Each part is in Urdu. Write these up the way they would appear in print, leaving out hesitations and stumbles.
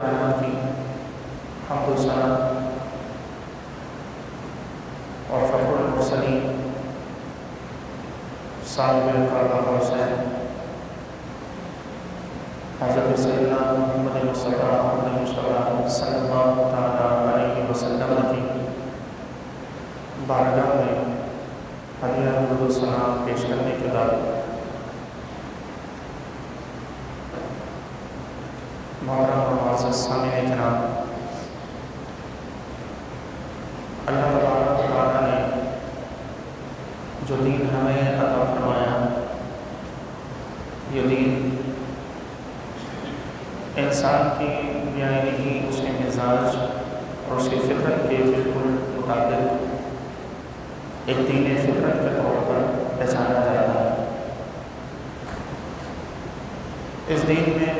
کی حمد و ثنا اور فخر المرسلین صاحب القرآن حسین حضرت سیدنا محمد مصطفیٰ صلی اللہ تعالیٰ علیہ وسلم کی بارگاہ میں ہدیہ درود و سلام پیش کرنے کے بعد محترم اور معزز سامعین کرام، اللہ تبارک و تعالیٰ نے جو دین ہمیں عطا فرمایا، یہ دین انسان کی یعنی اس کے مزاج اور اس کی فطرت کے بالکل مطابق ایک دین فطرت کے طور پر پہچانا جاتا ہے۔ اس دین میں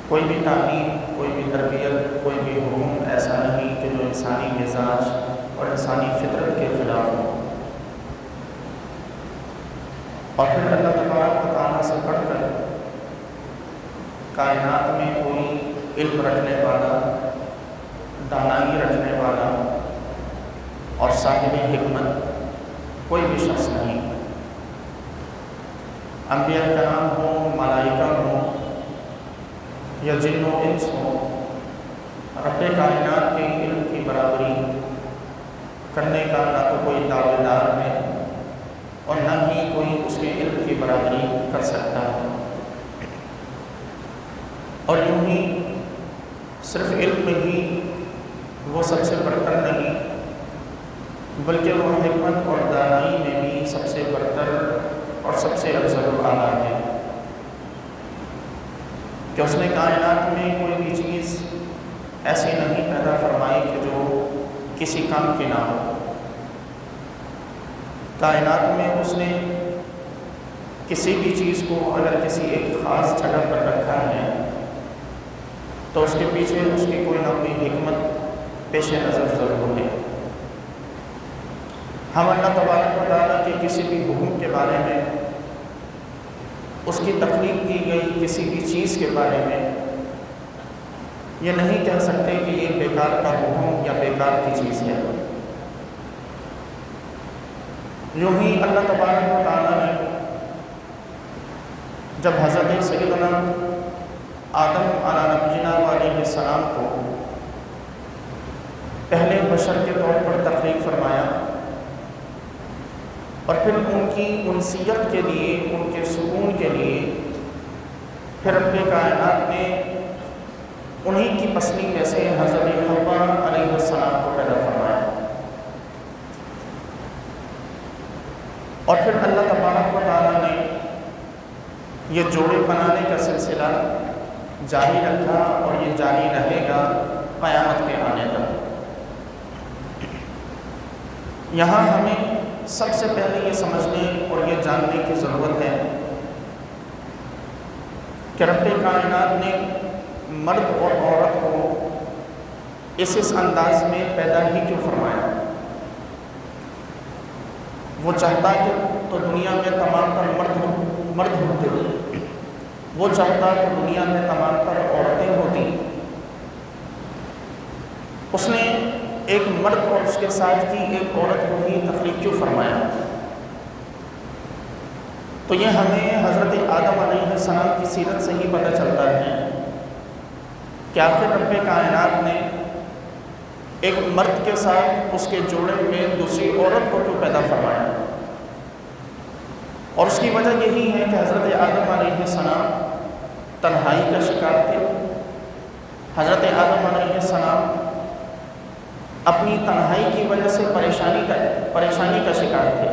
کوئی بھی تعلیم، کوئی بھی تربیت، کوئی بھی حکم ایسا نہیں کہ جو انسانی مزاج اور انسانی فطرت کے خلاف ہو۔ اور پھر اللہ تبارک و تعالیٰ سے پڑھ کر کائنات میں کوئی علم رکھنے والا، دانائی رکھنے والا اور صاحب حکمت کوئی بھی شخص نہیں۔ انبیاء کرام ہوں، ملائکہ ہوں یا جن و انس ہوں، رب کائنات کے علم کی برابری کرنے کا نہ تو کوئی دعوے دار ہے اور نہ ہی کوئی اس کے علم کی برابری کر سکتا ہے۔ اور یوں ہی صرف علم میں ہی وہ سب سے برتر نہیں، بلکہ وہ حکمت اور دانائی میں بھی سب سے برتر اور سب سے افضل و اعلیٰ ہے، کہ اس نے کائنات میں کوئی بھی چیز ایسی نہیں پیدا فرمائی کہ جو کسی کام کی نہ ہو۔ کائنات میں اس نے کسی بھی چیز کو اگر کسی ایک خاص جگہ پر رکھا ہے تو اس کے پیچھے اس کی کوئی نہ کوئی حکمت پیش نظر ضرور ہے۔ ہم اللہ تبارک و تعالیٰ کے کسی بھی حکم کے بارے میں، اس کی تخلیق کی گئی کسی بھی چیز کے بارے میں یہ نہیں کہہ سکتے کہ یہ بیکار کا حکم یا بیکار کی چیز ہے۔ یوں ہی اللہ تبارک و تعالیٰ نے جب حضرت سیدنا آدم علیہ نبینا علیہ السلام کو پہلے بشر کے طور پر تخلیق فرمایا اور پھر ان کی انسیت کے لیے، ان کے سکون کے لیے پھر رب کائنات نے انہی کی پسلی میں سے حضرت حوا علیہ السلام کو پیدا فرمایا، اور پھر اللہ تبارک و تعالیٰ نے یہ جوڑے بنانے کا سلسلہ جاری رکھا اور یہ جاری رہے گا قیامت کے آنے تک۔ یہاں ہمیں سب سے پہلے یہ سمجھنے اور یہ جاننے کی ضرورت ہے کہ رب کائنات نے مرد اور عورت کو اس انداز میں پیدا ہی کیوں فرمایا۔ وہ چاہتا کہ تو دنیا میں تمام تر مرد ہوتے، وہ چاہتا کہ دنیا میں تمام تر عورتیں ہوتی۔ اس نے ایک مرد اور اس کے ساتھ کی ایک عورت کو ہی تخلیق کیوں فرمایا؟ تو یہ ہمیں حضرت آدم علیہ السلام کی سیرت سے ہی پتہ چلتا ہے کہ آخر رب کائنات نے ایک مرد کے ساتھ اس کے جوڑے میں دوسری عورت کو کیوں پیدا فرمایا۔ اور اس کی وجہ یہی ہے کہ حضرت آدم علیہ السلام تنہائی کا شکار تھے۔ حضرت آدم علیہ السلام اپنی تنہائی کی وجہ سے پریشانی کا شکار تھے۔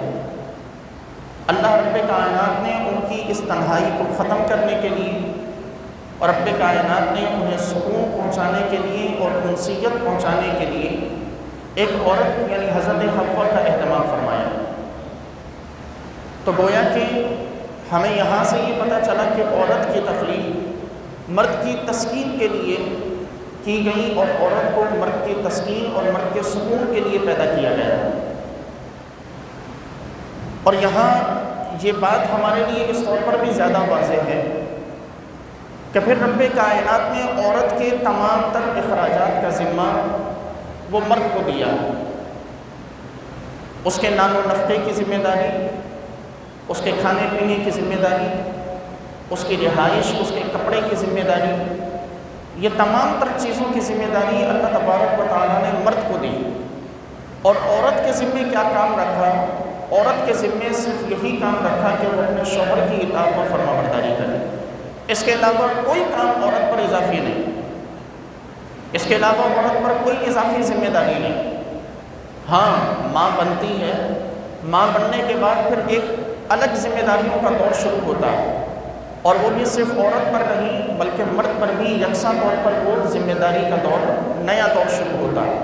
اللہ رب کائنات نے ان کی اس تنہائی کو ختم کرنے کے لیے اور رب کائنات نے انہیں سکون پہنچانے کے لیے اور انسیت پہنچانے کے لیے ایک عورت یعنی حضرت حوا کا اہتمام فرمایا۔ تو گویا کہ ہمیں یہاں سے یہ پتہ چلا کہ عورت کی تخلیق مرد کی تسکین کے لیے کی گئی اور عورت کو مرد کی تسکین اور مرد کے سکون کے لیے پیدا کیا گیا۔ اور یہاں یہ بات ہمارے لیے اس طور پر بھی زیادہ واضح ہے کہ پھر رب کائنات نے عورت کے تمام تر اخراجات کا ذمہ وہ مرد کو دیا، اس کے نان و نفقے کی ذمہ داری، اس کے کھانے پینے کی ذمہ داری، اس کی رہائش، اس کے کپڑے کی ذمہ داری، یہ تمام تر چیزوں کی ذمہ داری اللہ تبارک و تعالیٰ نے مرد کو دی۔ اور عورت کے ذمے کیا کام رکھا؟ عورت کے ذمے صرف یہی کام رکھا کہ وہ اپنے شوہر کی اطاعت اور فرما برداری کرے، اس کے علاوہ کوئی کام عورت پر اضافی نہیں، اس کے علاوہ عورت پر کوئی اضافی ذمہ داری نہیں۔ ہاں، ماں بنتی ہے، ماں بننے کے بعد پھر ایک الگ ذمہ داریوں کا دور شروع ہوتا ہے، اور وہ بھی صرف عورت پر نہیں بلکہ مرد پر بھی یکساں طور پر وہ ذمہ داری کا دور، نیا دور شروع ہوتا ہے۔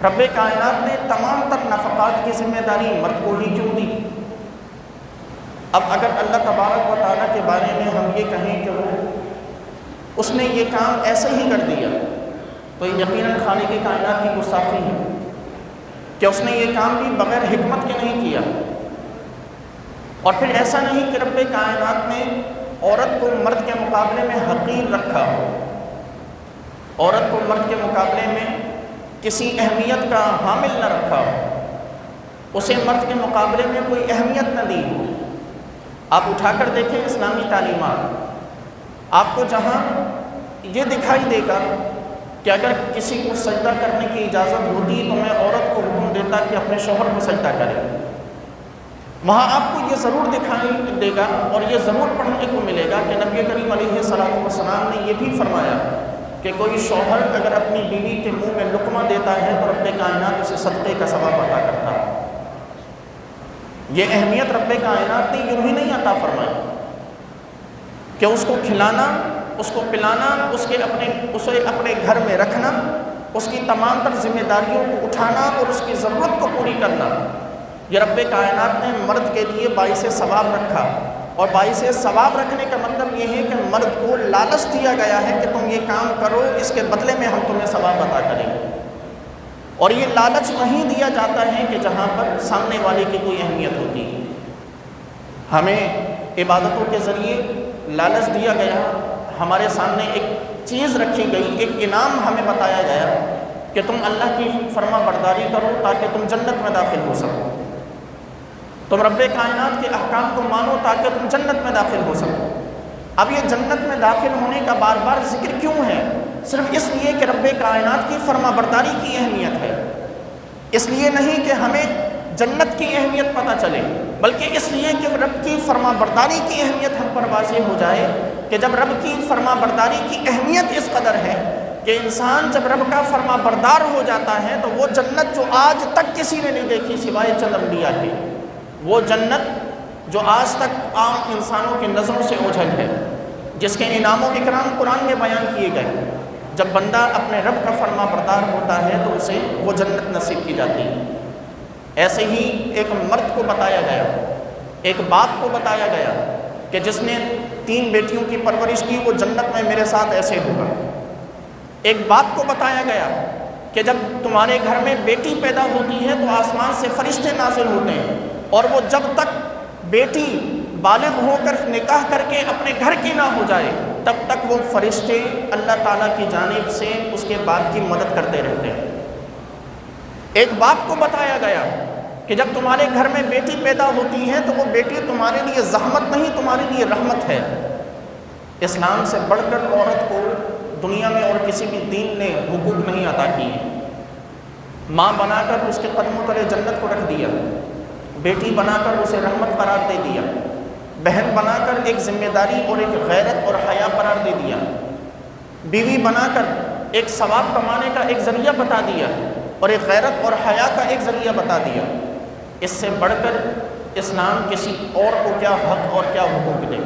رب کائنات نے تمام تر نفقات کی ذمہ داری مرد کو ہی کیوں دی؟ اب اگر اللہ تبارک و تعالیٰ کے بارے میں ہم یہ کہیں کہ اس نے یہ کام ایسے ہی کر دیا، تو یقیناً خالق کائنات کی گستاخی ہے کہ اس نے یہ کام بھی بغیر حکمت کے نہیں کیا۔ اور پھر ایسا نہیں کہ رب کائنات نے عورت کو مرد کے مقابلے میں حقیر رکھا ہو، عورت کو مرد کے مقابلے میں کسی اہمیت کا حامل نہ رکھا ہو، اسے مرد کے مقابلے میں کوئی اہمیت نہ دی ہو۔ آپ اٹھا کر دیکھیں اسلامی تعلیمات، آپ کو جہاں یہ دکھائی دے گا کہ اگر کسی کو سجدہ کرنے کی اجازت ہوتی تو میں عورت کو حکم دیتا کہ اپنے شوہر کو سجدہ کرے، وہاں آپ کو یہ ضرور دکھائی دے گا اور یہ ضرور پڑھنے کو ملے گا کہ نبی کریم علیہ السلام نے یہ بھی فرمایا کہ کوئی شوہر اگر اپنی بیوی کے منہ میں لقمہ دیتا ہے تو رب کائنات اسے صدقے کا ثواب عطا کرتا ہے۔ یہ اہمیت رب کائنات نے یوں ہی نہیں عطا فرمائی کہ اس کو کھلانا، اس کو پلانا، اسے اپنے گھر میں رکھنا، اس کی تمام تر ذمہ داریوں کو اٹھانا اور اس کی ضرورت کو پوری کرنا، یہ رب کائنات نے مرد کے لیے باعث ثواب رکھا۔ اور باعث ثواب رکھنے کا مطلب یہ ہے کہ مرد کو لالچ دیا گیا ہے کہ تم یہ کام کرو، اس کے بدلے میں ہم تمہیں ثواب عطا کریں گے۔ اور یہ لالچ وہیں دیا جاتا ہے کہ جہاں پر سامنے والے کی کوئی اہمیت ہوتی ہے۔ ہمیں عبادتوں کے ذریعے لالچ دیا گیا، ہمارے سامنے ایک چیز رکھی گئی، ایک انعام ہمیں بتایا گیا کہ تم اللہ کی فرما برداری کرو تاکہ تم جنت میں داخل ہو سکو، تم رب کائنات کے احکام کو مانو تاکہ تم جنت میں داخل ہو سکو۔ اب یہ جنت میں داخل ہونے کا بار بار ذکر کیوں ہے؟ صرف اس لیے کہ رب کائنات کی فرما برداری کی اہمیت ہے، اس لیے نہیں کہ ہمیں جنت کی اہمیت پتہ چلے، بلکہ اس لیے کہ رب کی فرما برداری کی اہمیت ہم پر واضح ہو جائے کہ جب رب کی فرما برداری کی اہمیت اس قدر ہے کہ انسان جب رب کا فرما بردار ہو جاتا ہے تو وہ جنت جو آج تک کسی نے نہیں دیکھی سوائے چند انبیاء کے، وہ جنت جو آج تک عام انسانوں کی نظروں سے اوجھل ہے، جس کے انعام و اکرام قرآن میں بیان کیے گئے، جب بندہ اپنے رب کا فرما بردار ہوتا ہے تو اسے وہ جنت نصیب کی جاتی ہے۔ ایسے ہی ایک مرد کو بتایا گیا، ایک باپ کو بتایا گیا کہ جس نے 3 بیٹیوں کی پرورش کی وہ جنت میں میرے ساتھ ایسے ہوگا۔ ایک باپ کو بتایا گیا کہ جب تمہارے گھر میں بیٹی پیدا ہوتی ہے تو آسمان سے فرشتے نازل ہوتے ہیں، اور وہ جب تک بیٹی بالغ ہو کر نکاح کر کے اپنے گھر کی نہ ہو جائے تب تک وہ فرشتے اللہ تعالیٰ کی جانب سے اس کے باپ کی مدد کرتے رہتے ہیں۔ ایک باپ کو بتایا گیا کہ جب تمہارے گھر میں بیٹی پیدا ہوتی ہے تو وہ بیٹی تمہارے لیے زحمت نہیں، تمہارے لیے رحمت ہے۔ اسلام سے بڑھ کر عورت کو دنیا میں اور کسی بھی دین نے حقوق نہیں عطا کیے۔ ماں بنا کر اس کے قدموں تلے جنت کو رکھ دیا، بیٹی بنا کر اسے رحمت قرار دے دیا، بہن بنا کر ایک ذمہ داری اور ایک غیرت اور حیا قرار دے دیا، بیوی بنا کر ایک ثواب کمانے کا ایک ذریعہ بتا دیا اور ایک غیرت اور حیا کا ایک ذریعہ بتا دیا۔ اس سے بڑھ کر اسلام کسی اور کو کیا حق اور کیا حقوق دے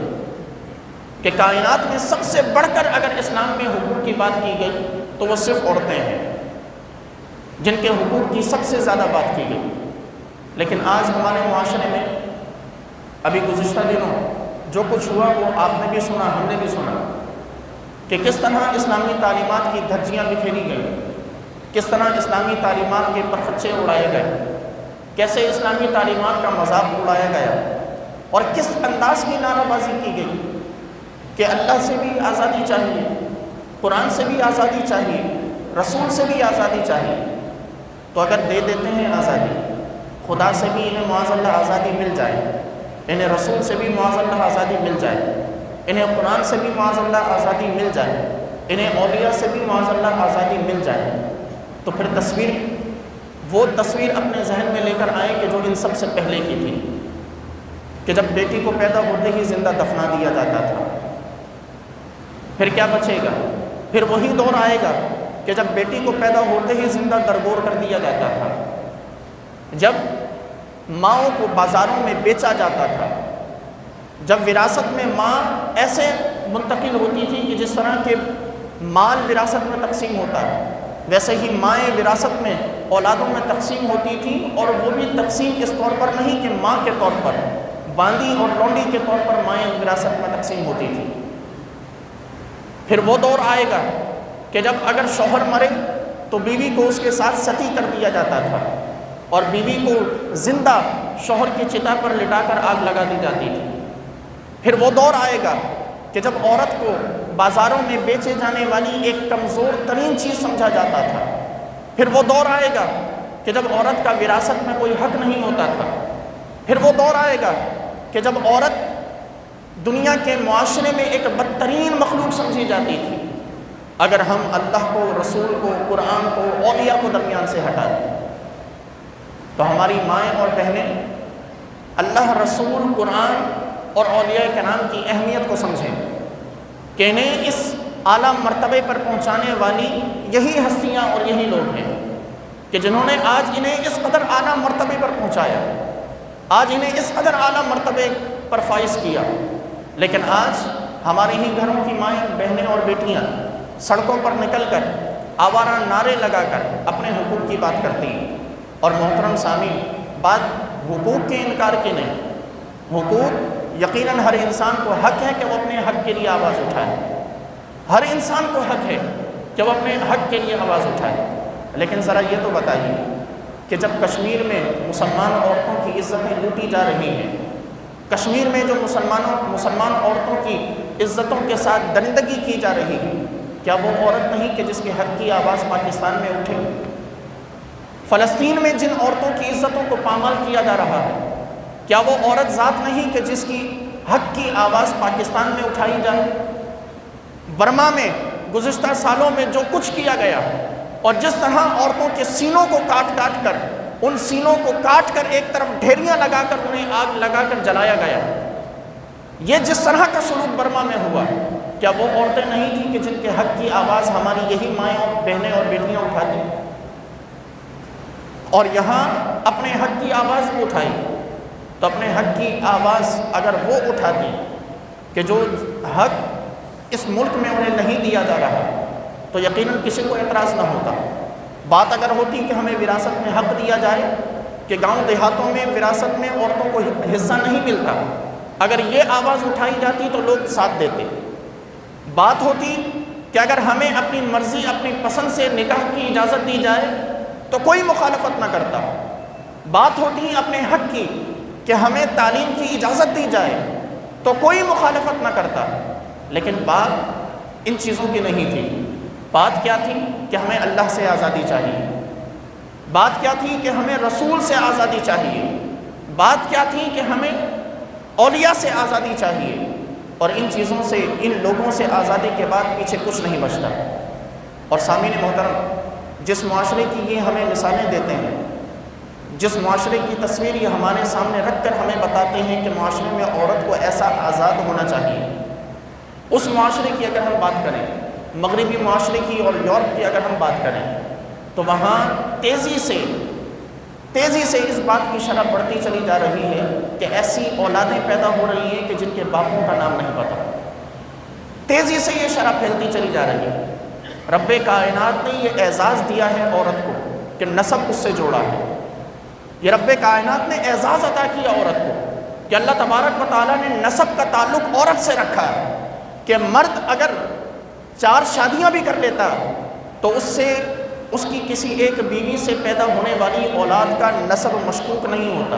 کہ کائنات میں سب سے بڑھ کر اگر اسلام میں حقوق کی بات کی گئی تو وہ صرف عورتیں ہیں جن کے حقوق کی سب سے زیادہ بات کی گئی۔ لیکن آج ہمارے معاشرے میں ابھی گزشتہ دنوں جو کچھ ہوا وہ آپ نے بھی سنا، ہم نے بھی سنا کہ کس طرح اسلامی تعلیمات کی دھجیاں بکھیری گئیں، کس طرح اسلامی تعلیمات کے پرچے اڑائے گئے، کیسے اسلامی تعلیمات کا مذاق اڑایا گیا اور کس انداز کی نعرہ بازی کی گئی کہ اللہ سے بھی آزادی چاہیے، قرآن سے بھی آزادی چاہیے، رسول سے بھی آزادی چاہیے، تو اگر دے دیتے ہیں آزادی، خدا سے بھی انہیں معاذ اللہ آزادی مل جائے، انہیں رسول سے بھی معاذ اللہ آزادی مل جائے، انہیں قرآن سے بھی معاذ اللہ آزادی مل جائے، انہیں اولیاء سے بھی معاذ اللہ آزادی مل جائے، تو پھر وہ تصویر اپنے ذہن میں لے کر آئیں کہ جو ان سب سے پہلے کی تھی، کہ جب بیٹی کو پیدا ہوتے ہی زندہ دفنا دیا جاتا تھا، پھر کیا بچے گا؟ پھر وہی دور آئے گا کہ جب بیٹی کو پیدا ہوتے ہی زندہ درگور کر دیا جاتا تھا، جب ماؤں کو بازاروں میں بیچا جاتا تھا، جب وراثت میں ماں ایسے منتقل ہوتی تھی کہ جس طرح کے مال وراثت میں تقسیم ہوتا ہے، ویسے ہی مائیں وراثت میں اولادوں میں تقسیم ہوتی تھی، اور وہ بھی تقسیم اس طور پر نہیں کہ ماں کے طور پر، باندی اور لونڈی کے طور پر مائیں وراثت میں تقسیم ہوتی تھی۔ پھر وہ دور آئے گا کہ جب اگر شوہر مرے تو بیوی کو اس کے ساتھ ستی کر دیا جاتا تھا، اور بیوی کو زندہ شوہر کی چتا پر لٹا کر آگ لگا دی جاتی تھی۔ پھر وہ دور آئے گا کہ جب عورت کو بازاروں میں بیچے جانے والی ایک کمزور ترین چیز سمجھا جاتا تھا۔ پھر وہ دور آئے گا کہ جب عورت کا وراثت میں کوئی حق نہیں ہوتا تھا۔ پھر وہ دور آئے گا کہ جب عورت دنیا کے معاشرے میں ایک بدترین مخلوق سمجھی جاتی تھی۔ اگر ہم اللہ کو، رسول کو، قرآن کو، اولیاء کو درمیان سے ہٹا دیں تو ہماری مائیں اور بہنیں اللہ، رسول، قرآن اور اولیاء کرام کی اہمیت کو سمجھیں کہ انہیں اس اعلیٰ مرتبے پر پہنچانے والی یہی ہستیاں اور یہی لوگ ہیں کہ جنہوں نے آج انہیں اس قدر اعلیٰ مرتبے پر پہنچایا، آج انہیں اس قدر اعلیٰ مرتبے پر فائز کیا۔ لیکن آج ہمارے ہی گھروں کی مائیں، بہنیں اور بیٹیاں سڑکوں پر نکل کر آوارہ نعرے لگا کر اپنے حقوق کی بات کرتی ہیں۔ اور محترم سامعین، بات حقوق کے انکار کی نہیں، حقوق یقیناً ہر انسان کو حق ہے کہ وہ اپنے حق کے لیے آواز اٹھائے، ہر انسان کو حق ہے کہ وہ اپنے حق کے لیے آواز اٹھائے۔ لیکن ذرا یہ تو بتائیے کہ جب کشمیر میں مسلمان عورتوں کی عزتیں لوٹی جا رہی ہیں، کشمیر میں جو مسلمان عورتوں کی عزتوں کے ساتھ درندگی کی جا رہی ہے، کیا وہ عورت نہیں کہ جس کے حق کی آواز پاکستان میں اٹھے؟ فلسطین میں جن عورتوں کی عزتوں کو پامال کیا جا رہا ہے، کیا وہ عورت ذات نہیں کہ جس کی حق کی آواز پاکستان میں اٹھائی جائے؟ برما میں گزشتہ سالوں میں جو کچھ کیا گیا اور جس طرح عورتوں کے سینوں کو کاٹ کر، ان سینوں کو کاٹ کر ایک طرف ڈھیریاں لگا کر انہیں آگ لگا کر جلایا گیا، یہ جس طرح کا سلوک برما میں ہوا، کیا وہ عورتیں نہیں تھیں کہ جن کے حق کی آواز ہماری یہی مائیں اور بہنیں اور بیٹیاں اٹھاتی؟ اور یہاں اپنے حق کی آواز بھی اٹھائی، تو اپنے حق کی آواز اگر وہ اٹھاتی کہ جو حق اس ملک میں انہیں نہیں دیا جا رہا، تو یقیناً کسی کو اعتراض نہ ہوتا۔ بات اگر ہوتی کہ ہمیں وراثت میں حق دیا جائے، کہ گاؤں دیہاتوں میں وراثت میں عورتوں کو حصہ نہیں ملتا، اگر یہ آواز اٹھائی جاتی تو لوگ ساتھ دیتے۔ بات ہوتی کہ اگر ہمیں اپنی مرضی، اپنی پسند سے نکاح کی اجازت دی جائے تو کوئی مخالفت نہ کرتا۔ بات ہوتی اپنے حق کی کہ ہمیں تعلیم کی اجازت دی جائے تو کوئی مخالفت نہ کرتا۔ لیکن بات ان چیزوں کی نہیں تھی۔ بات کیا تھی کہ ہمیں اللہ سے آزادی چاہیے، بات کیا تھی کہ ہمیں رسول سے آزادی چاہیے، بات کیا تھی کہ ہمیں اولیاء سے آزادی چاہیے۔ اور ان چیزوں سے، ان لوگوں سے آزادی کے بعد پیچھے کچھ نہیں بچتا۔ اور سامعین محترم، جس معاشرے کی یہ ہمیں مثالیں دیتے ہیں، جس معاشرے کی تصویر یہ ہمارے سامنے رکھ کر ہمیں بتاتے ہیں کہ معاشرے میں عورت کو ایسا آزاد ہونا چاہیے، اس معاشرے کی اگر ہم بات کریں، مغربی معاشرے کی اور یورپ کی اگر ہم بات کریں، تو وہاں تیزی سے اس بات کی شرح بڑھتی چلی جا رہی ہے کہ ایسی اولادیں پیدا ہو رہی ہیں کہ جن کے باپوں کا نام نہیں پتہ۔ تیزی سے یہ شرح پھیلتی چلی جا رہی ہے۔ رب کائنات نے یہ اعزاز دیا ہے عورت کو کہ نسب اس سے جوڑا ہے۔ یہ رب کائنات نے اعزاز عطا کیا عورت کو کہ اللہ تبارک و تعالیٰ نے نسب کا تعلق عورت سے رکھا ہے کہ مرد اگر 4 شادیاں بھی کر لیتا تو اس کی کسی ایک بیوی سے پیدا ہونے والی اولاد کا نسب مشکوک نہیں ہوتا،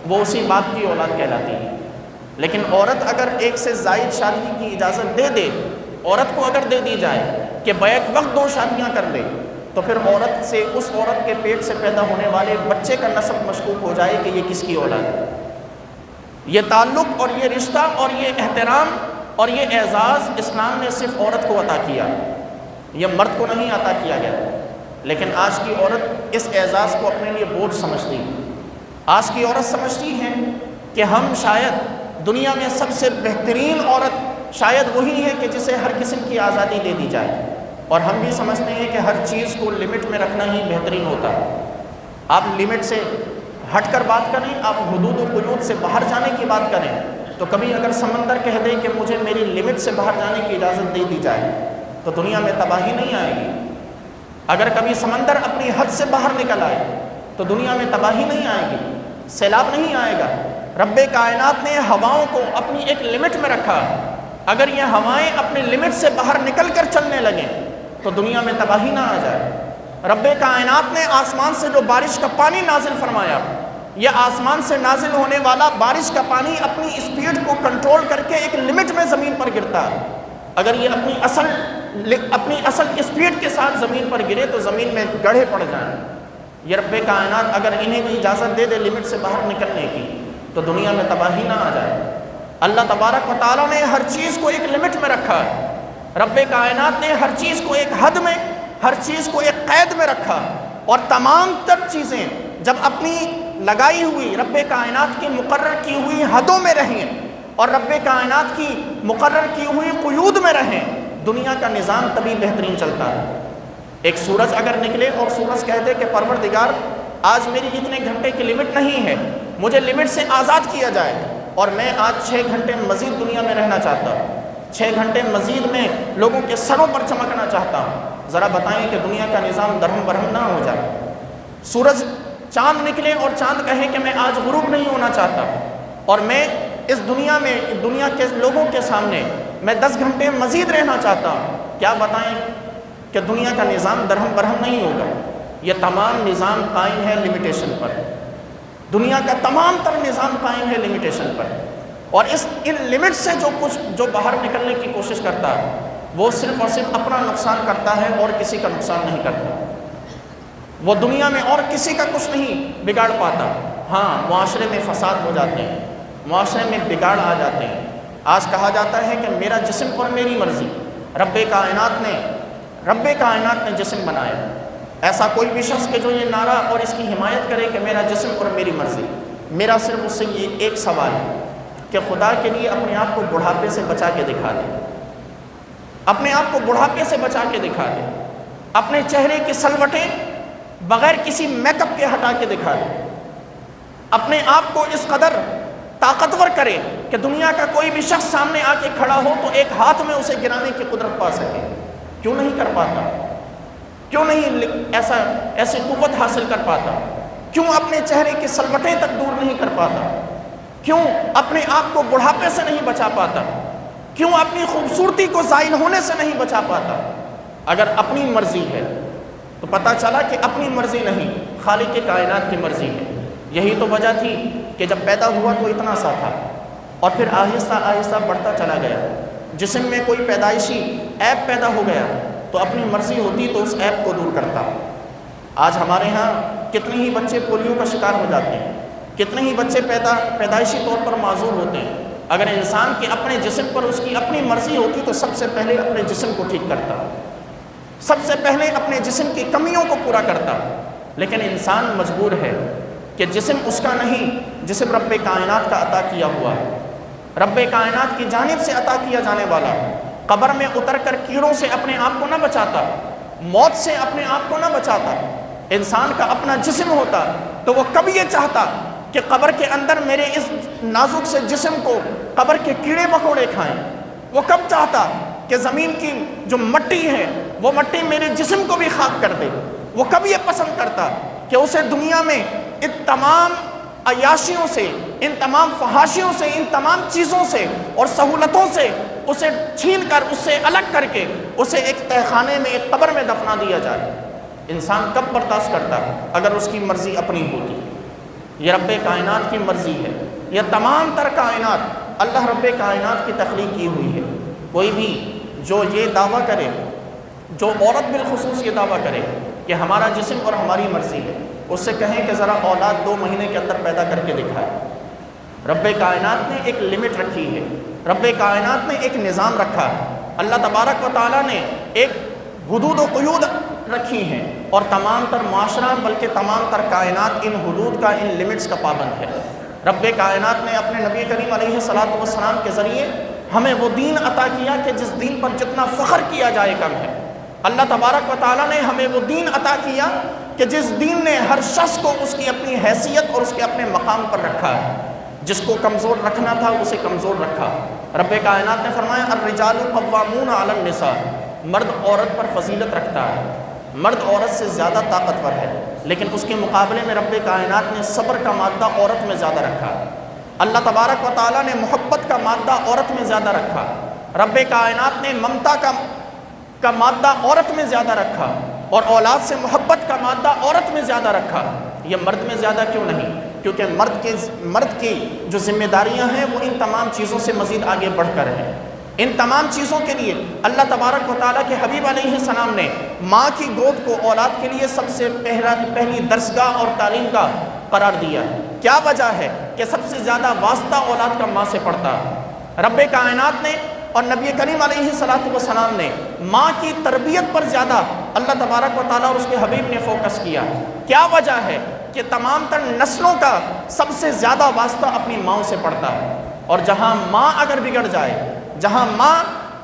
وہ اسی باپ کی اولاد کہلاتی ہے۔ لیکن عورت اگر ایک سے زائد شادی کی اجازت دے دے، عورت کو اگر دے دی جائے کہ بیک وقت 2 شادیاں کر لے، تو پھر عورت سے، اس عورت کے پیٹ سے پیدا ہونے والے بچے کا نسب مشکوک ہو جائے کہ یہ کس کی اولاد ہے۔ یہ تعلق اور یہ رشتہ اور یہ احترام اور یہ اعزاز اسلام نے صرف عورت کو عطا کیا، یہ مرد کو نہیں عطا کیا گیا۔ لیکن آج کی عورت اس اعزاز کو اپنے لیے بوجھ سمجھتی ہے۔ آج کی عورت سمجھتی ہے کہ ہم شاید دنیا میں سب سے بہترین عورت شاید وہی ہے کہ جسے ہر قسم کی آزادی دے دی جائے، اور ہم بھی سمجھتے ہیں کہ ہر چیز کو لمٹ میں رکھنا ہی بہترین ہوتا ہے۔ آپ لمٹ سے ہٹ کر بات کریں، آپ حدود و قیود سے باہر جانے کی بات کریں، تو کبھی اگر سمندر کہہ دے کہ مجھے میری لمٹ سے باہر جانے کی اجازت دے دی جائے تو دنیا میں تباہی نہیں آئے گی۔ اگر کبھی سمندر اپنی حد سے باہر نکل آئے تو دنیا میں تباہی نہیں آئے گی، سیلاب نہیں آئے گا۔ رب کائنات نے ہواؤں کو اپنی ایک لمٹ میں رکھا، اگر یہ ہوائیں اپنی لمٹ سے باہر نکل کر چلنے لگیں تو دنیا میں تباہی نہ آ جائے۔ رب کائنات نے آسمان سے جو بارش کا پانی نازل فرمایا، یہ آسمان سے نازل ہونے والا بارش کا پانی اپنی اسپیڈ کو کنٹرول کر کے ایک لمٹ میں زمین پر گرتا ہے۔ اگر یہ اپنی اصل اسپیڈ کے ساتھ زمین پر گرے تو زمین میں گڑھے پڑ جائیں۔ یہ رب کائنات اگر انہیں بھی اجازت دے دے لمٹ سے باہر نکلنے کی تو دنیا میں تباہی نہ آ جائے۔ اللہ تبارک و تعالیٰ نے ہر چیز کو ایک لمٹ میں رکھا ہے۔ رب کائنات نے ہر چیز کو ایک حد میں، ہر چیز کو ایک قید میں رکھا، اور تمام تر چیزیں جب اپنی لگائی ہوئی رب کائنات کی مقرر کی ہوئی حدوں میں رہیں اور رب کائنات کی مقرر کی ہوئی قیود میں رہیں، دنیا کا نظام تبھی بہترین چلتا ہے۔ ایک سورج اگر نکلے اور سورج کہہ دے کہ پروردگار آج میری اتنے گھنٹے کی لمٹ نہیں ہے، مجھے لمٹ سے آزاد کیا جائے، اور میں آج 6 گھنٹے مزید دنیا میں رہنا چاہتا ہوں، 6 گھنٹے مزید میں لوگوں کے سروں پر چمکنا چاہتا ہوں، ذرا بتائیں کہ دنیا کا نظام درہم برہم نہ ہو جائے۔ سورج چاند نکلے اور چاند کہے کہ میں آج غروب نہیں ہونا چاہتا، اور میں اس دنیا میں، دنیا کے لوگوں کے سامنے میں 10 گھنٹے مزید رہنا چاہتا ہوں، کیا بتائیں کہ دنیا کا نظام درہم برہم نہیں ہوگا۔ یہ تمام نظام قائم ہے لمیٹیشن پر، دنیا کا تمام تر نظام قائم ہے لمیٹیشن پر، اور ان لمٹ سے جو باہر نکلنے کی کوشش کرتا ہے وہ صرف اور صرف اپنا نقصان کرتا ہے اور کسی کا نقصان نہیں کرتا۔ وہ دنیا میں اور کسی کا کچھ نہیں بگاڑ پاتا۔ ہاں، معاشرے میں فساد ہو جاتے ہیں، معاشرے میں بگاڑ آ جاتے ہیں۔ آج کہا جاتا ہے کہ میرا جسم پر میری مرضی۔ رب کائنات نے جسم بنایا۔ ایسا کوئی بھی شخص کہ جو یہ نعرہ اور اس کی حمایت کرے کہ میرا جسم پر میری مرضی، میرا صرف اس سے یہ ایک سوال ہے کہ خدا کے لیے اپنے آپ کو بڑھاپے سے بچا کے دکھا دے، اپنے آپ کو بڑھاپے سے بچا کے دکھا دے، اپنے چہرے کی سلوٹیں بغیر کسی میک اپ کے ہٹا کے دکھا دے، اپنے آپ کو اس قدر طاقتور کرے کہ دنیا کا کوئی بھی شخص سامنے آ کے کھڑا ہو تو ایک ہاتھ میں اسے گرانے کی قدرت پا سکے۔ کیوں نہیں کر پاتا؟ کیوں نہیں ایسی قوت حاصل کر پاتا؟ کیوں اپنے چہرے کی سلوٹیں تک دور نہیں کر پاتا؟ کیوں اپنے آپ کو بڑھاپے سے نہیں بچا پاتا؟ کیوں اپنی خوبصورتی کو زائل ہونے سے نہیں بچا پاتا؟ اگر اپنی مرضی ہے تو پتہ چلا کہ اپنی مرضی نہیں، خالق کائنات کی مرضی ہے۔ یہی تو وجہ تھی کہ جب پیدا ہوا تو اتنا سا تھا، اور پھر آہستہ آہستہ بڑھتا چلا گیا۔ جسم میں کوئی پیدائشی عیب پیدا ہو گیا تو اپنی مرضی ہوتی تو اس عیب کو دور کرتا۔ آج ہمارے ہاں کتنے ہی بچے پولیو کا شکار ہو جاتے ہیں، کتنے ہی بچے پیدائشی طور پر معذور ہوتے ہیں۔ اگر انسان کے اپنے جسم پر اس کی اپنی مرضی ہوتی تو سب سے پہلے اپنے جسم کو ٹھیک کرتا، سب سے پہلے اپنے جسم کی کمیوں کو پورا کرتا۔ لیکن انسان مجبور ہے کہ جسم اس کا نہیں، جسم رب کائنات کا عطا کیا ہوا ہے، رب کائنات کی جانب سے عطا کیا جانے والا۔ قبر میں اتر کر کیڑوں سے اپنے آپ کو نہ بچاتا، موت سے اپنے آپ کو نہ بچاتا۔ انسان کا اپنا جسم ہوتا تو وہ کبھی یہ چاہتا کہ قبر کے اندر میرے اس نازک سے جسم کو قبر کے کیڑے مکوڑے کھائیں؟ وہ کب چاہتا کہ زمین کی جو مٹی ہے وہ مٹی میرے جسم کو بھی خاک کر دے؟ وہ کب یہ پسند کرتا کہ اسے دنیا میں ان تمام عیاشیوں سے، ان تمام فحاشیوں سے، ان تمام چیزوں سے اور سہولتوں سے اسے چھین کر، اس سے الگ کر کے اسے ایک تہہ خانے میں، ایک قبر میں دفنا دیا جائے؟ انسان کب برداشت کرتا اگر اس کی مرضی اپنی ہوتی؟ یہ رب کائنات کی مرضی ہے۔ یہ تمام تر کائنات اللہ رب کائنات کی تخلیق کی ہوئی ہے۔ کوئی بھی جو یہ دعویٰ کرے، جو عورت بالخصوص یہ دعویٰ کرے کہ ہمارا جسم اور ہماری مرضی ہے، اس سے کہیں کہ ذرا اولاد 2 مہینے کے اندر پیدا کر کے دکھائے۔ رب کائنات نے ایک لمٹ رکھی ہے، رب کائنات نے ایک نظام رکھا ہے، اللہ تبارک و تعالیٰ نے ایک حدود و قیود رکھی ہیں، اور تمام تر معاشرہ بلکہ تمام تر کائنات ان حدود کا، ان لمٹس کا پابند ہے۔ رب کائنات نے اپنے نبی کریم علیہ السلام کے ذریعے ہمیں وہ دین عطا کیا کہ جس دین پر جتنا فخر کیا جائے کم ہے۔ اللہ تبارک و تعالیٰ نے ہمیں وہ دین عطا کیا کہ جس دین نے ہر شخص کو اس کی اپنی حیثیت اور اس کے اپنے مقام پر رکھا ہے۔ جس کو کمزور رکھنا تھا اسے کمزور رکھا۔ رب کائنات نے فرمایا الرجال قوامون علی النساء، مرد عورت پر فضیلت رکھتا ہے، مرد عورت سے زیادہ طاقتور ہے، لیکن اس کے مقابلے میں رب کائنات نے صبر کا مادہ عورت میں زیادہ رکھا۔ اللہ تبارک و تعالیٰ نے محبت کا مادہ عورت میں زیادہ رکھا۔ رب کائنات نے ممتا کا مادہ عورت میں زیادہ رکھا، اور اولاد سے محبت کا مادہ عورت میں زیادہ رکھا۔ یہ مرد میں زیادہ کیوں نہیں؟ کیونکہ مرد کی جو ذمہ داریاں ہیں وہ ان تمام چیزوں سے مزید آگے بڑھ کر ہیں۔ ان تمام چیزوں کے لیے اللہ تبارک و تعالیٰ کے حبیب علیہ السلام نے ماں کی گود کو اولاد کے لیے سب سے پہلی درسگاہ اور تعلیم کا قرار دیا۔ کیا وجہ ہے کہ سب سے زیادہ واسطہ اولاد کا ماں سے پڑتا ہے؟ رب کائنات نے اور نبی کریم علیہ السلام نے ماں کی تربیت پر زیادہ اللہ تبارک و تعالیٰ اور اس کے حبیب نے فوکس کیا۔ کیا وجہ ہے کہ تمام تر نسلوں کا سب سے زیادہ واسطہ اپنی ماں سے پڑتا ہے، اور جہاں ماں اگر بگڑ جائے، جہاں ماں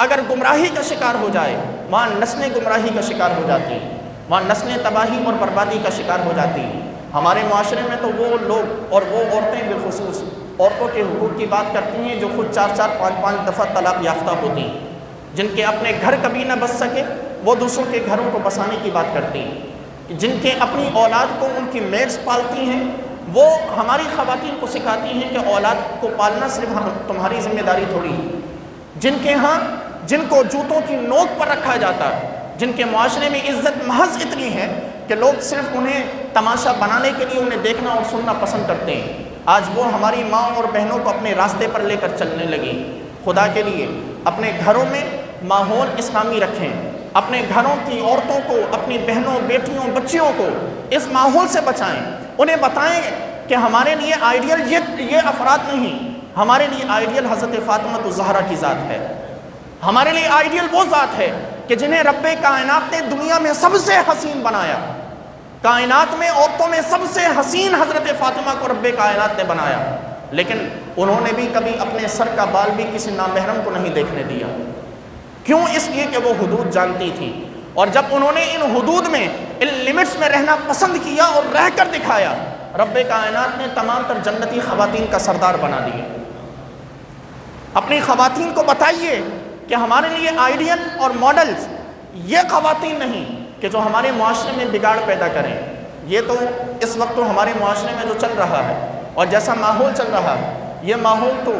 اگر گمراہی کا شکار ہو جائے، وہاں نسلیں گمراہی کا شکار ہو جاتی ہیں، وہاں نسلیں تباہی اور بربادی کا شکار ہو جاتی ہیں۔ ہمارے معاشرے میں تو وہ لوگ اور وہ عورتیں بالخصوص عورتوں کے حقوق کی بات کرتی ہیں جو خود 4-4 5-5 دفعہ طلاق یافتہ ہوتی ہیں، جن کے اپنے گھر کبھی نہ بس سکے وہ دوسروں کے گھروں کو بسانے کی بات کرتی ہیں، جن کے اپنی اولاد کو ان کی میڈس پالتی ہیں، وہ ہماری خواتین کو سکھاتی ہیں کہ اولاد کو پالنا صرف تمہاری ذمہ داری تھوڑی ہے، جن کے ہاں جن کو جوتوں کی نوک پر رکھا جاتا ہے، جن کے معاشرے میں عزت محض اتنی ہے کہ لوگ صرف انہیں تماشا بنانے کے لیے انہیں دیکھنا اور سننا پسند کرتے ہیں، آج وہ ہماری ماں اور بہنوں کو اپنے راستے پر لے کر چلنے لگی۔ خدا کے لیے اپنے گھروں میں ماحول اسلامی رکھیں، اپنے گھروں کی عورتوں کو، اپنی بہنوں، بیٹیوں، بچیوں کو اس ماحول سے بچائیں، انہیں بتائیں کہ ہمارے لیے آئیڈیل یہ افراد نہیں، ہمارے لیے آئیڈیل حضرت فاطمہ الزہرا کی ذات ہے، ہمارے لیے آئیڈیل وہ ذات ہے کہ جنہیں رب کائنات نے دنیا میں سب سے حسین بنایا۔ کائنات میں عورتوں میں سب سے حسین حضرت فاطمہ کو رب کائنات نے بنایا، لیکن انہوں نے بھی کبھی اپنے سر کا بال بھی کسی نامحرم کو نہیں دیکھنے دیا۔ کیوں؟ اس لیے کہ وہ حدود جانتی تھی، اور جب انہوں نے ان حدود میں، ان لمٹس میں رہنا پسند کیا اور رہ کر دکھایا، رب کائنات نے تمام تر جنتی خواتین کا سردار بنا دیا۔ اپنی خواتین کو بتائیے کہ ہمارے لیے آئیڈیل اور ماڈلز یہ خواتین نہیں کہ جو ہمارے معاشرے میں بگاڑ پیدا کریں۔ یہ تو اس وقت تو ہمارے معاشرے میں جو چل رہا ہے اور جیسا ماحول چل رہا ہے، یہ ماحول تو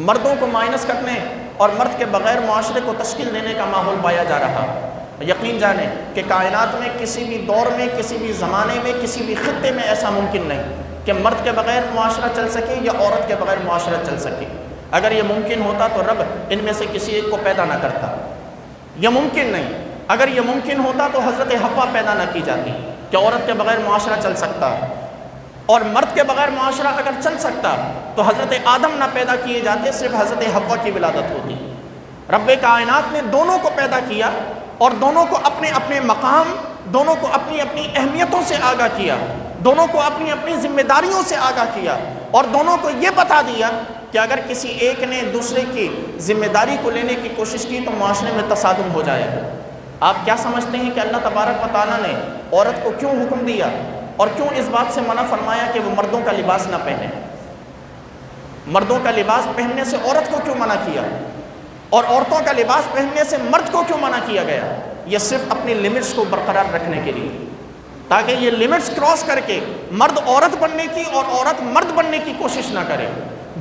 مردوں کو مائنس کرنے اور مرد کے بغیر معاشرے کو تشکیل دینے کا ماحول پایا جا رہا ہے۔ یقین جانیں کہ کائنات میں کسی بھی دور میں، کسی بھی زمانے میں، کسی بھی خطے میں ایسا ممکن نہیں کہ مرد کے بغیر معاشرہ چل سکے یا عورت کے بغیر معاشرہ چل سکے۔ اگر یہ ممکن ہوتا تو رب ان میں سے کسی ایک کو پیدا نہ کرتا، یہ ممکن نہیں۔ اگر یہ ممکن ہوتا تو حضرت حوا پیدا نہ کی جاتی کہ عورت کے بغیر معاشرہ چل سکتا، اور مرد کے بغیر معاشرہ اگر چل سکتا تو حضرت آدم نہ پیدا کیے جاتے، صرف حضرت حوا کی ولادت ہوتی۔ رب کائنات نے دونوں کو پیدا کیا اور دونوں کو اپنے اپنے مقام، دونوں کو اپنی اپنی اہمیتوں سے آگاہ کیا، دونوں کو اپنی اپنی ذمہ داریوں سے آگاہ کیا، اور دونوں کو یہ بتا دیا کہ اگر کسی ایک نے دوسرے کی ذمہ داری کو لینے کی کوشش کی تو معاشرے میں تصادم ہو جائے گا۔ آپ کیا سمجھتے ہیں کہ اللہ تبارک و تعالیٰ نے عورت کو کیوں حکم دیا اور کیوں اس بات سے منع فرمایا کہ وہ مردوں کا لباس نہ پہنے؟ مردوں کا لباس پہننے سے عورت کو کیوں منع کیا، اور عورتوں کا لباس پہننے سے مرد کو کیوں منع کیا گیا؟ یہ صرف اپنی لمٹس کو برقرار رکھنے کے لیے، تاکہ یہ لمٹس کراس کر کے مرد عورت بننے کی اور عورت مرد بننے کی کوشش نہ کرے۔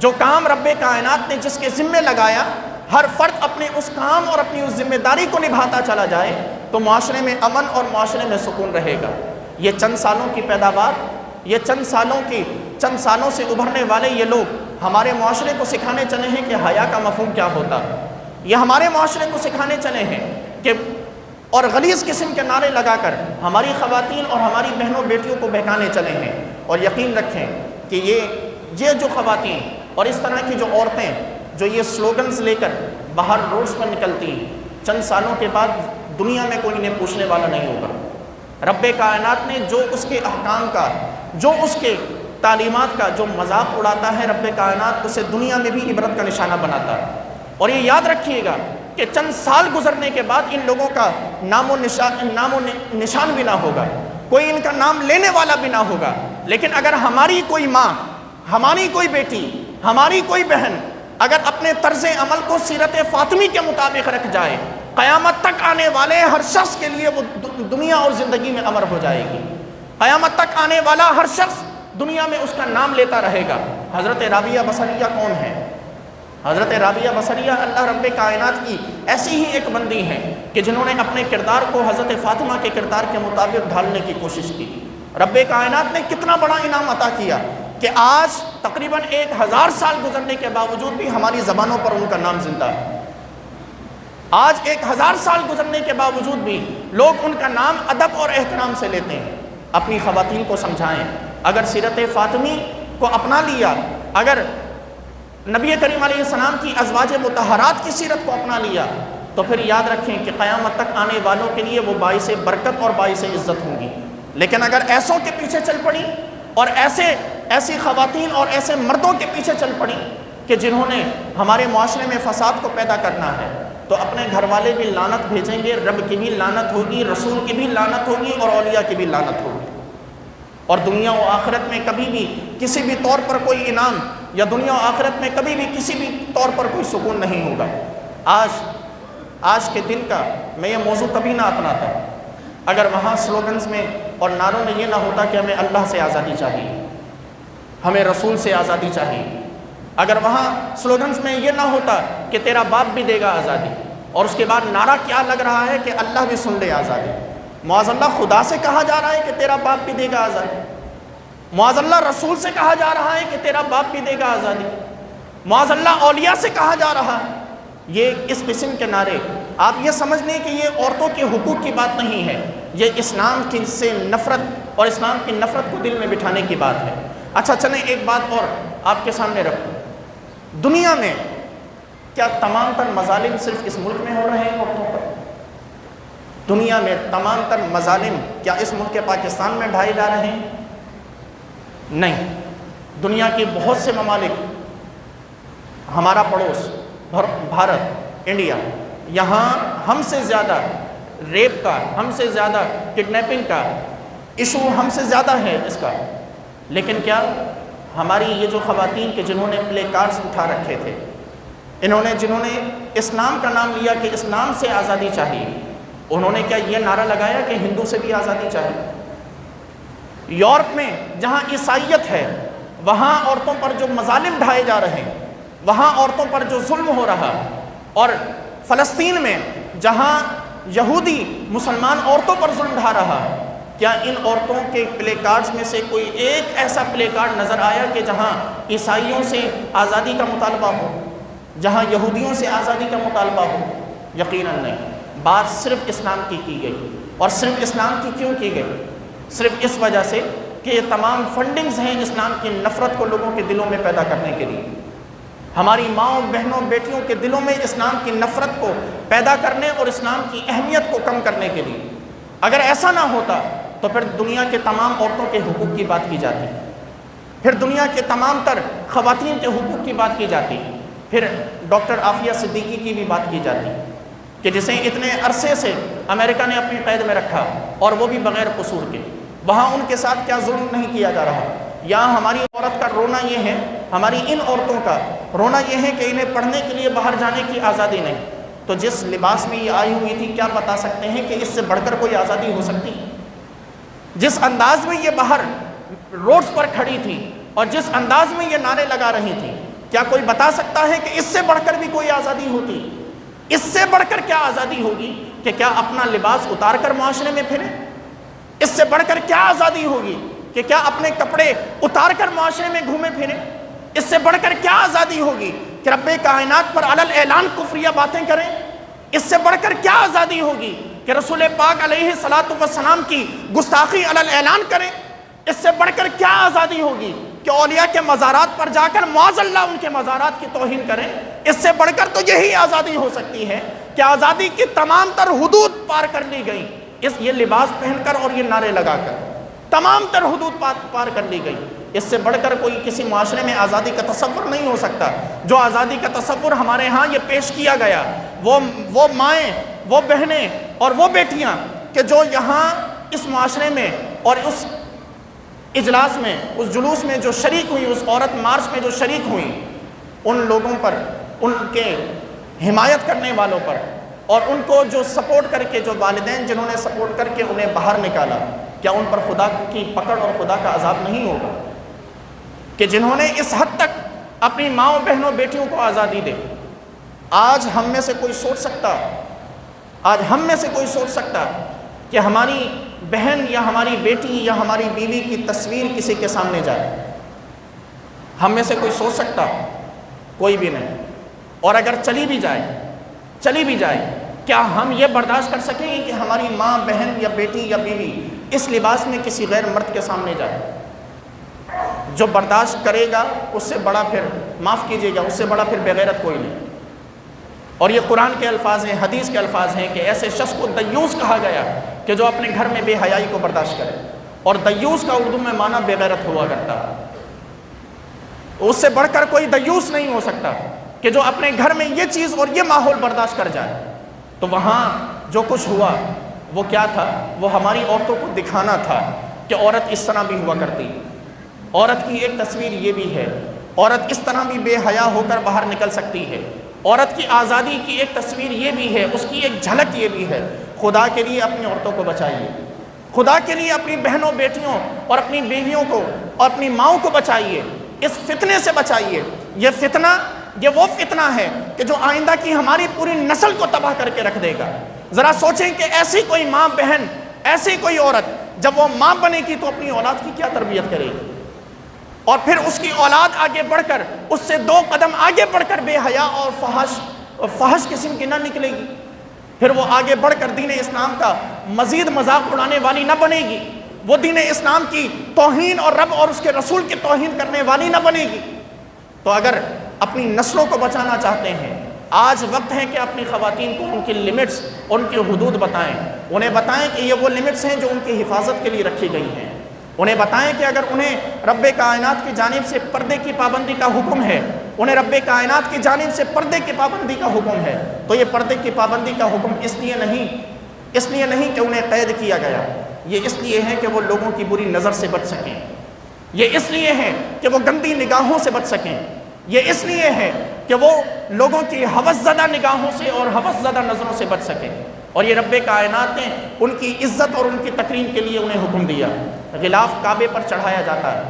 جو کام رب کائنات نے جس کے ذمے لگایا، ہر فرد اپنے اس کام اور اپنی اس ذمہ داری کو نبھاتا چلا جائے تو معاشرے میں امن اور معاشرے میں سکون رہے گا۔ یہ چند سالوں کی پیداوار، یہ چند سالوں سے ابھرنے والے یہ لوگ ہمارے معاشرے کو سکھانے چلے ہیں کہ حیا کا مفہوم کیا ہوتا ہے، یہ ہمارے معاشرے کو سکھانے چلے ہیں کہ اور غلیظ قسم کے نعرے لگا کر ہماری خواتین اور ہماری بہنوں بیٹیوں کو بہکانے چلے ہیں۔ اور یقین رکھیں کہ یہ جو خواتین اور اس طرح کی جو عورتیں جو یہ سلوگنز لے کر باہر روڈز پر نکلتی ہیں، چند سالوں کے بعد دنیا میں کوئی انہیں پوچھنے والا نہیں ہوگا۔ رب کائنات نے جو اس کے احکام کا، جو اس کے تعلیمات کا جو مذاق اڑاتا ہے، رب کائنات اسے دنیا میں بھی عبرت کا نشانہ بناتا ہے۔ اور یہ یاد رکھیے گا کہ چند سال گزرنے کے بعد ان لوگوں کا نام و نشان بھی نہ ہوگا، کوئی ان کا نام لینے والا بھی نہ ہوگا۔ لیکن اگر ہماری کوئی ماں، ہماری کوئی بیٹی، ہماری کوئی بہن اگر اپنے طرز عمل کو سیرت فاطمی کے مطابق رکھ جائے، قیامت تک آنے والے ہر شخص کے لیے وہ دنیا اور زندگی میں امر ہو جائے گی۔ قیامت تک آنے والا ہر شخص دنیا میں اس کا نام لیتا رہے گا۔ حضرت رابعہ بصریہ کون ہے؟ حضرت رابعہ بصریہ اللہ رب کائنات کی ایسی ہی ایک بندی ہیں کہ جنہوں نے اپنے کردار کو حضرت فاطمہ کے کردار کے مطابق ڈھالنے کی کوشش کی۔ رب کائنات نے کتنا بڑا انعام عطا کیا کہ آج تقریباً 1000 سال گزرنے کے باوجود بھی ہماری زبانوں پر ان کا نام زندہ ہے۔ آج 1000 سال گزرنے کے باوجود بھی لوگ ان کا نام ادب اور احترام سے لیتے ہیں۔ اپنی خواتین کو سمجھائیں، اگر سیرت فاطمی کو اپنا لیا، اگر نبی کریم علیہ السلام کی ازواج مطہرات کی سیرت کو اپنا لیا، تو پھر یاد رکھیں کہ قیامت تک آنے والوں کے لیے وہ باعث برکت اور باعث عزت ہوں گی۔ لیکن اگر ایسوں کے پیچھے چل پڑی اور ایسی خواتین اور ایسے مردوں کے پیچھے چل پڑی کہ جنہوں نے ہمارے معاشرے میں فساد کو پیدا کرنا ہے، تو اپنے گھر والے بھی لعنت بھیجیں گے، رب کی بھی لعنت ہوگی، رسول کی بھی لعنت ہوگی اور اولیاء کی بھی لعنت ہوگی۔ اور دنیا و آخرت میں کبھی بھی کسی بھی طور پر کوئی انعام، یا دنیا و آخرت میں کبھی بھی کسی بھی طور پر کوئی سکون نہیں ہوگا۔ آج کے دن کا میں یہ موضوع کبھی نہ اپناتا اگر وہاں سلوگنز میں اور نعروں میں یہ نہ ہوتا کہ ہمیں اللہ سے آزادی چاہیے، ہمیں رسول سے آزادی چاہیے، اگر وہاں سلوگنز میں یہ نہ ہوتا کہ تیرا باپ بھی دے گا آزادی، اور اس کے بعد نعرہ کیا لگ رہا ہے کہ اللہ بھی سن لے آزادی، معاذ اللہ خدا سے کہا جا رہا ہے کہ تیرا باپ بھی دے گا آزادی، معاذ اللہ رسول سے کہا جا رہا ہے کہ تیرا باپ بھی دے گا آزادی، معاذ اللہ اولیاء سے کہا جا رہا ہے۔ یہ اس قسم کے نعرے، آپ یہ سمجھ لیں کہ یہ عورتوں کے حقوق کی بات نہیں ہے، یہ اسلام کی سے نفرت اور اسلام کی نفرت کو دل میں بٹھانے کی بات ہے۔ اچھا چلیں ایک بات اور آپ کے سامنے رکھوں، دنیا میں کیا تمام تر مظالم صرف اس ملک میں ہو رہے ہیں عورتوں پر؟ دنیا میں تمام تر مظالم کیا اس ملک پاکستان میں ڈھائے جا رہے ہیں؟ نہیں، دنیا کے بہت سے ممالک، ہمارا پڑوس بھارت، انڈیا، یہاں ہم سے زیادہ ریپ کا، ہم سے زیادہ کڈنیپنگ کا ایشو ہم سے زیادہ ہے اس کا، لیکن کیا ہماری یہ جو خواتین کے جنہوں نے پلے کارڈز اٹھا رکھے تھے، جنہوں نے اسلام کا نام لیا کہ اسلام سے آزادی چاہیے، انہوں نے کیا یہ نعرہ لگایا کہ ہندو سے بھی آزادی چاہیے؟ یورپ میں جہاں عیسائیت ہے وہاں عورتوں پر جو مظالم ڈھائے جا رہے ہیں، وہاں عورتوں پر جو ظلم ہو رہا، اور فلسطین میں جہاں یہودی مسلمان عورتوں پر ظلم ڈھا رہا، کیا ان عورتوں کے پلے کارڈز میں سے کوئی ایک ایسا پلے کارڈ نظر آیا کہ جہاں عیسائیوں سے آزادی کا مطالبہ ہو، جہاں یہودیوں سے آزادی کا مطالبہ ہو؟ یقیناً نہیں۔ بات صرف اسلام کی گئی، اور صرف اسلام کی کیوں کی گئی؟ صرف اس وجہ سے کہ یہ تمام فنڈنگز ہیں اسلام کی نفرت کو لوگوں کے دلوں میں پیدا کرنے کے لیے، ہماری ماؤں، بہنوں، بیٹیوں کے دلوں میں اسلام کی نفرت کو پیدا کرنے اور اسلام کی اہمیت کو کم کرنے کے لیے۔ اگر ایسا نہ ہوتا تو پھر دنیا کے تمام عورتوں کے حقوق کی بات کی جاتی، پھر دنیا کے تمام تر خواتین کے حقوق کی بات کی جاتی، پھر ڈاکٹر عافیہ صدیقی کی بھی بات کی جاتی کہ جسے اتنے عرصے سے امریکہ نے اپنی قید میں رکھا، اور وہ بھی بغیر قصور کے، وہاں ان کے ساتھ کیا ظلم نہیں کیا جا رہا۔ یہاں ہماری عورت کا رونا یہ ہے، ہماری ان عورتوں کا رونا یہ ہے کہ انہیں پڑھنے کے لیے باہر جانے کی آزادی نہیں۔ تو جس لباس میں یہ آئی ہوئی تھی، کیا بتا سکتے ہیں کہ اس سے بڑھ کر کوئی آزادی ہو سکتی؟ جس انداز میں یہ باہر روڈز پر کھڑی تھی اور جس انداز میں یہ نعرے لگا رہی تھی، کیا کوئی بتا سکتا ہے کہ اس سے بڑھ کر بھی کوئی آزادی ہوتی؟ اس سے بڑھ کر کیا آزادی ہوگی کہ کیا اپنا لباس اتار کر معاشرے میں پھرے؟ اس سے بڑھ کر کیا آزادی ہوگی کہ کیا اپنے کپڑے اتار کر معاشرے میں گھومے پھریں؟ اس سے بڑھ کر کیا آزادی ہوگی کہ رب کائنات پر علل اعلان کفریہ باتیں کریں؟ اس سے بڑھ کر کیا آزادی ہوگی کہ رسول پاک علیہ الصلوۃ والسلام کی گستاخی علل اعلان کریں؟ اس سے بڑھ کر کیا آزادی ہوگی کہ اولیاء کے مزارات پر جا کر معاذ اللہ ان کے مزارات کی توہین کریں؟ اس سے بڑھ کر تو یہی آزادی ہو سکتی ہے کہ آزادی کی تمام تر حدود پار کر لی گئی، یہ لباس پہن کر اور یہ نعرے لگا کر تمام تر حدود پار کر لی گئی۔ اس سے بڑھ کر کوئی کسی معاشرے میں آزادی کا تصور نہیں ہو سکتا۔ جو آزادی کا تصور ہمارے ہاں یہ پیش کیا گیا، وہ مائیں، وہ بہنیں اور وہ بیٹیاں کہ جو یہاں اس معاشرے میں اور اس اجلاس میں، اس جلوس میں جو شریک ہوئی، اس عورت مارچ میں جو شریک ہوئی، ان لوگوں پر، ان کے حمایت کرنے والوں پر، اور ان کو جو سپورٹ کر کے، جو والدین جنہوں نے سپورٹ کر کے انہیں باہر نکالا، کیا ان پر خدا کی پکڑ اور خدا کا عذاب نہیں ہوگا؟ کہ جنہوں نے اس حد تک اپنی ماؤں، بہنوں، بیٹیوں کو آزادی دے۔ آج ہم میں سے کوئی سوچ سکتا کہ ہماری بہن یا ہماری بیٹی یا ہماری بیوی کی تصویر کسی کے سامنے جائے؟ ہم میں سے کوئی سوچ سکتا؟ کوئی بھی نہیں۔ اور اگر چلی بھی جائے کیا ہم یہ برداشت کر سکیں گے کہ ہماری ماں، بہن یا بیٹی یا بیوی اس لباس میں کسی غیر مرد کے سامنے جائے؟ جو برداشت کرے گا اس سے بڑا، پھر معاف کیجیے گا، اس سے بڑا پھر بغیرت کوئی نہیں۔ اور یہ قرآن کے الفاظ ہیں، حدیث کے الفاظ ہیں کہ ایسے شخص کو دیوس کہا گیا کہ جو اپنے گھر میں بے حیائی کو برداشت کرے، اور دیوس کا اردو میں معنی بے غیرت ہوا کرتا ہے۔ اس سے بڑھ کر کوئی دیوس نہیں ہو سکتا کہ جو اپنے گھر میں یہ چیز اور یہ ماحول برداشت کر جائے۔ تو وہاں جو کچھ ہوا وہ کیا تھا؟ وہ ہماری عورتوں کو دکھانا تھا کہ عورت اس طرح بھی ہوا کرتی۔ عورت کی ایک تصویر یہ بھی ہے، عورت اس طرح بھی بے حیا ہو کر باہر نکل سکتی ہے۔ عورت کی آزادی کی ایک تصویر یہ بھی ہے، اس کی ایک جھلک یہ بھی ہے۔ خدا کے لیے اپنی عورتوں کو بچائیے، خدا کے لیے اپنی بہنوں، بیٹیوں اور اپنی بیویوں کو اور اپنی ماؤں کو بچائیے، اس فتنے سے بچائیے۔ یہ وہ فتنہ ہے کہ جو آئندہ کی ہماری پوری نسل کو تباہ کر کے رکھ دے گا۔ ذرا سوچیں کہ ایسی کوئی ماں، بہن، ایسی کوئی عورت جب وہ ماں بنے گی تو اپنی اولاد کی کیا تربیت کرے گی؟ اور پھر اس کی اولاد آگے بڑھ کر، اس سے 2 قدم آگے بڑھ کر بے حیا اور فحش قسم کی نہ نکلے گی۔ پھر وہ آگے بڑھ کر دین اسلام کا مزید مذاق اڑانے والی نہ بنے گی، وہ دین اسلام کی توہین اور رب اور اس کے رسول کی توہین کرنے والی نہ بنے گی۔ تو اگر اپنی نسلوں کو بچانا چاہتے ہیں، آج وقت ہے کہ اپنی خواتین کو ان کی لمٹس، ان کی حدود بتائیں۔ انہیں بتائیں کہ یہ وہ لمٹس ہیں جو ان کی حفاظت کے لیے رکھی گئی ہیں۔ انہیں بتائیں کہ اگر انہیں رب کائنات کی جانب سے پردے کی پابندی کا حکم ہے، انہیں رب کائنات کی جانب سے پردے کی پابندی کا حکم ہے، تو یہ پردے کی پابندی کا حکم اس لیے نہیں کہ انہیں قید کیا گیا، یہ اس لیے ہے کہ وہ لوگوں کی بری نظر سے بچ سکیں، یہ اس لیے ہے کہ وہ گندی نگاہوں سے بچ سکیں، یہ اس لیے ہے کہ وہ لوگوں کی ہوس زدہ نگاہوں سے اور ہوس زدہ نظروں سے بچ سکیں۔ اور یہ رب کائنات نے ان کی عزت اور ان کی تکریم کے لیے انہیں حکم دیا۔ غلاف کعبے پر چڑھایا جاتا ہے،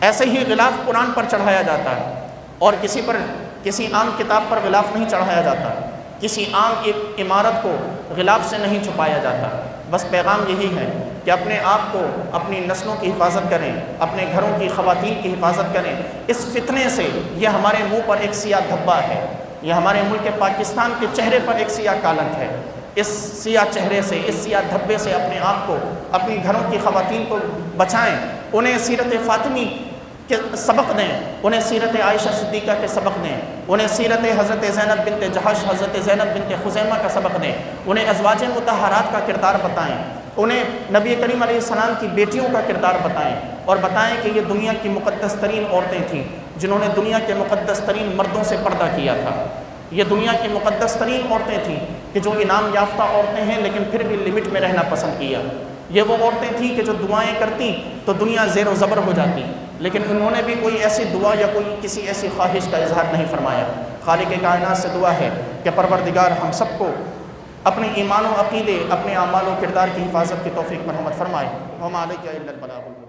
ایسے ہی غلاف قرآن پر چڑھایا جاتا ہے، اور کسی عام کتاب پر غلاف نہیں چڑھایا جاتا، کسی عام عمارت کو غلاف سے نہیں چھپایا جاتا۔ بس پیغام یہی ہے کہ اپنے آپ کو، اپنی نسلوں کی حفاظت کریں، اپنے گھروں کی خواتین کی حفاظت کریں۔ اس فتنے سے، یہ ہمارے منہ پر ایک سیاہ دھبا ہے، یہ ہمارے ملک پاکستان کے چہرے پر ایک سیاہ کالنک ہے۔ اس سیاہ چہرے سے، اس سیاہ دھبے سے اپنے آپ کو، اپنی گھروں کی خواتین کو بچائیں۔ انہیں سیرت فاطمی کے سبق دیں، انہیں سیرت عائشہ صدیقہ کے سبق دیں، انہیں سیرت حضرت زینب بنت جحش، حضرت زینب بنت خزیمہ کا سبق دیں، انہیں ازواج مطہرات کا کردار بتائیں، انہیں نبی کریم علیہ السلام کی بیٹیوں کا کردار بتائیں، اور بتائیں کہ یہ دنیا کی مقدس ترین عورتیں تھیں جنہوں نے دنیا کے مقدس ترین مردوں سے پردہ کیا تھا۔ یہ دنیا کی مقدس ترین عورتیں تھیں کہ جو انعام یافتہ عورتیں ہیں لیکن پھر بھی لمٹ میں رہنا پسند کیا۔ یہ وہ عورتیں تھیں کہ جو دعائیں کرتی تو دنیا زیر و زبر ہو جاتی، لیکن انہوں نے بھی کوئی ایسی دعا یا کوئی کسی ایسی خواہش کا اظہار نہیں فرمایا۔ خالق کائنات سے دعا ہے کہ پروردگار ہم سب کو اپنے ایمان و عقیدے، اپنے اعمال و کردار کی حفاظت کی توفیق مرحمت فرمائے۔ وما علیک الا البلاغ۔